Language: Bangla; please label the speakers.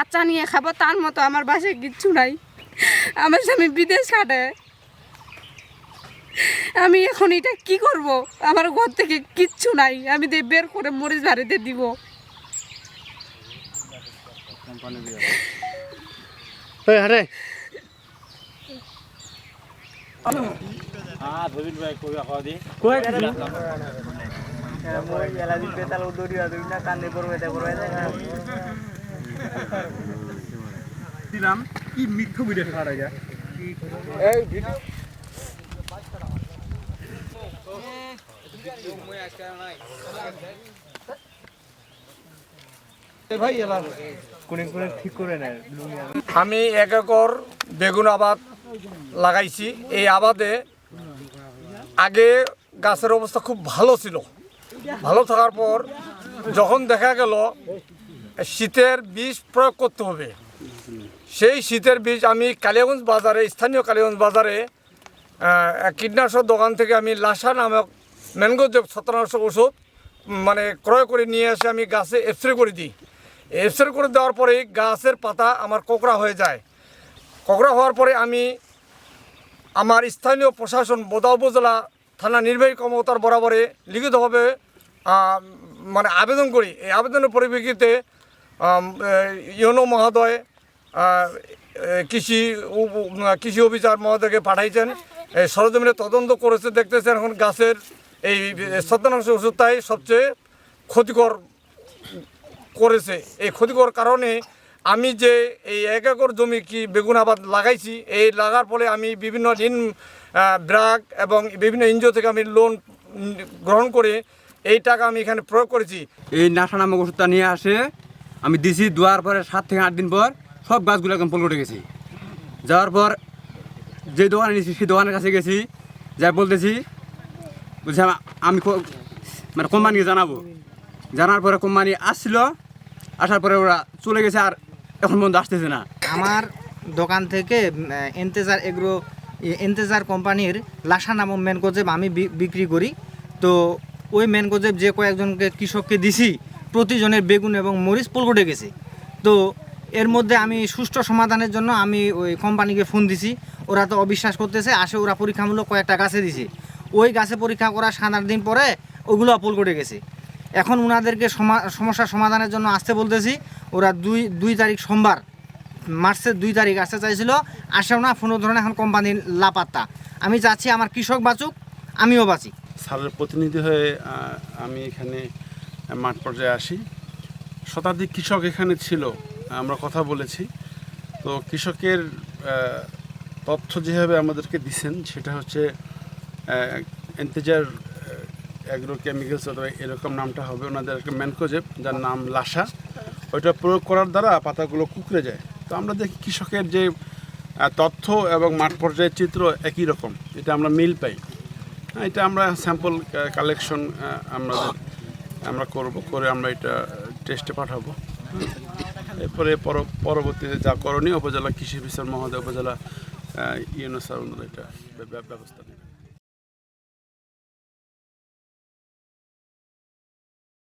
Speaker 1: বাচ্চা নিয়ে খাবো তার মতো আমার বাসায় কিচ্ছু নাই। আমার স্বামী বিদেশ খাটে। আমি এখন এটা কি করব? আমার ঘর থেকে কিচ্ছু নাই, আমি বের করে মরিচ বাড়িতে দিব।
Speaker 2: দিলাম কি মিথ্যা ভিডিও ছাড়া যায়
Speaker 3: আমি 1 একর বেগুন আবাদ লাগাইছি। এই আবাদে আগে গাছের অবস্থা খুব ভালো ছিল। ভালো থাকার পর যখন দেখা গেল শীতের বীজ প্রয়োগ করতে হবে, সেই শীতের বীজ আমি কালিয়াগঞ্জ বাজারে, স্থানীয় কালিয়াগঞ্জ বাজারে কীটনাশক দোকান থেকে আমি লাসা নামক ম্যানগোজেব ছত্রাকনাশক ওষুধ ক্রয় করে নিয়ে এসে আমি গাছে স্প্রে করে দিই। স্প্রে করে দেওয়ার পরে গাছের পাতা আমার কোঁকড়া হয়ে যায়। কোঁকড়া হওয়ার পরে আমি আমার স্থানীয় প্রশাসন বোদা উপজেলা থানা নির্বাহী কর্মকর্তার বরাবরে লিখিতভাবে আবেদন করি। এই আবেদনের পরিপ্রেক্ষিতে ইউনো মহোদয় কৃষি অফিসার মহোদয়কে পাঠাইছেন। এই সরজমিনে তদন্ত করেছে, দেখতেছেন এখন গাছের এই ছত্রাকনাশক ওষুধটাই সবচেয়ে ক্ষতিকর করেছে। এই ক্ষতিকর কারণে আমি যে এই 1 একর জমি বেগুন আবাদ লাগাইছি, এই লাগার ফলে আমি বিভিন্ন ঋণ ব্র্যাক এবং বিভিন্ন এনজিও থেকে আমি লোন গ্রহণ করে এই টাকা আমি এখানে প্রয়োগ করেছি।
Speaker 2: এই নাসা নামক ওষুধটা নিয়ে আসে আমি দিছি, দেওয়ার পরে 7 থেকে 8 দিন পর সব গাছগুলো একদম পলটে গেছি। যাওয়ার পর যে দোকানে নিয়েছি সেই দোকানের কাছে গেছি, যাই বলতেছি বলছি আমি কোম্পানিকে জানাবো। জানার পরে কোম্পানি আসছিল, আসার পরে ওরা চলে গেছে, আর এখন পর্যন্ত আসতেছে না।
Speaker 4: আমার দোকান থেকে এন্তেজার কোম্পানির লাসা নামক ম্যানগোজেব আমি বিক্রি করি। তো ওই ম্যানগোজেব যে কয়েকজনকে কৃষককে দিছি, প্রতিজনের বেগুন এবং মরিচ পলটে গেছে। তো এর মধ্যে আমি সুষ্ঠু সমাধানের জন্য আমি ওই কোম্পানিকে ফোন দিছি। ওরা তো অবিশ্বাস করতেছে, আসে ওরা পরীক্ষামূলক কয়েকটা গাছে দিছে। ওই গাছে পরীক্ষা করার 7-8 দিন পরে ওগুলো পলটে গেছে। এখন ওনাদেরকে সমস্যার সমাধানের জন্য আসতে বলতেছি। ওরা 2 তারিখ সোমবার, মার্চের 2 তারিখ আসতে চাইছিল, আসেও না, কোনো ধরনের এখন কোম্পানির লাপাত্তা। আমি চাচ্ছি আমার কৃষক বাঁচুক, আমিও বাঁচি।
Speaker 5: স্যারের প্রতিনিধি হয়ে আমি এখানে মাঠ পর্যায়ে আসি। শতাধিক কৃষক এখানে ছিল, আমরা কথা বলেছি। তো কৃষকের তথ্য যেভাবে আমাদেরকে দিচ্ছেন সেটা হচ্ছে এন্তেজার অ্যাগ্রো কেমিক্যালস অথবা এরকম নামটা হবে ওনাদের একটা ম্যানগোজেব, যার নাম লাসা। ওইটা প্রয়োগ করার দ্বারা পাতাগুলো কুঁকড়ে যায়। তো আমরা দেখি কৃষকের যে তথ্য এবং মাঠ পর্যায়ের চিত্র একই রকম, এটা আমরা মিল পাই। এটা আমরা স্যাম্পল কালেকশন আমরা করে আমরা এটা টেস্টে পাঠাবো। এরপরে পরবর্তীতে যা করণীয় উপজেলা কৃষি অফিসার মহোদয়, উপজেলা ইউনো স্যার এটা ব্যবস্থা